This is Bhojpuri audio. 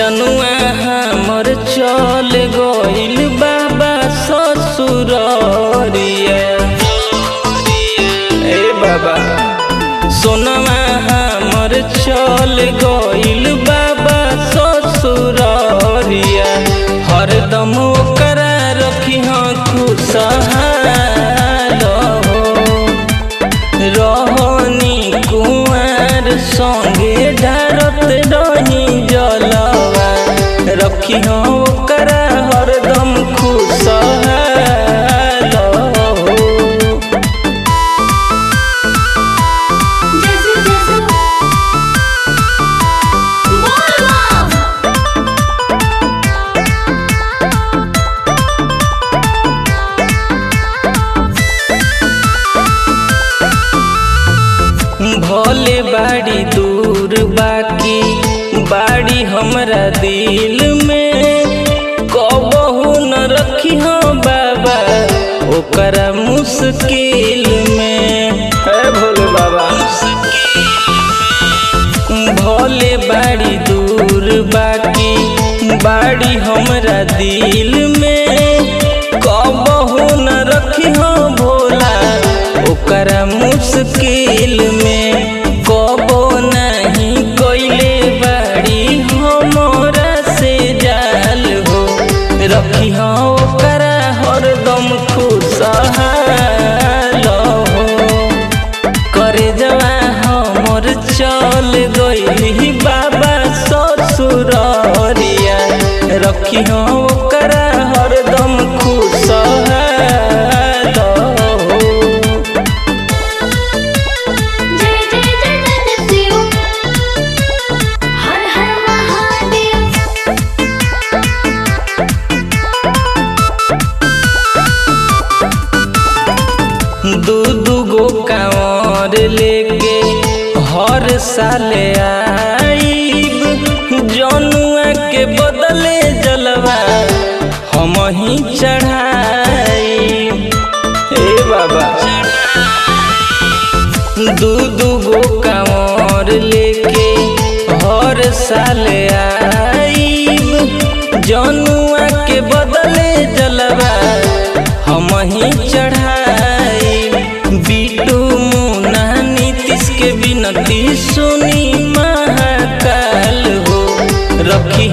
मजनुआ हमर चल गइल बाबा ससुररिया। ए बाबा सोनमा हमर चल गइल बाबा ससुररिया। हरदम ओकरा रखी खुशहाल रहनी कुंवर संगे ढारत रही जलवा। रखी ओकरा हरदम खुशहाल। भोले बाड़ी दूर बाकी बाड़ी हमरा दिल में। कबहू न रखी बाबा ओकरा मुश्किल में। भोले बाबा भोले बाड़ी दूर बाकी बाड़ी हमरा दिल में। कबहू न रखी भोला ओकरा मुश्किल में। कबो नहीं कोइले बाड़ी हमरा से जाल हो। रखी ओकरा हरदम खुशहाल हो। करे जवा हमर चल गइली बाबा ससुररिया। रखी ओकरा हरदम खुशहाल हो। दू गो कांवर लेके हर साल आईब। जनुआ के बदले जलवा हम ही चढ़ाई। ए बाबा दू गो कांवर लेके हर साल आईब। जनुआ के बदले जलवा हम ही चढ़ाई। बिटू मुन्ना नीतीश के विनती सुनी महाकाल हो। रखी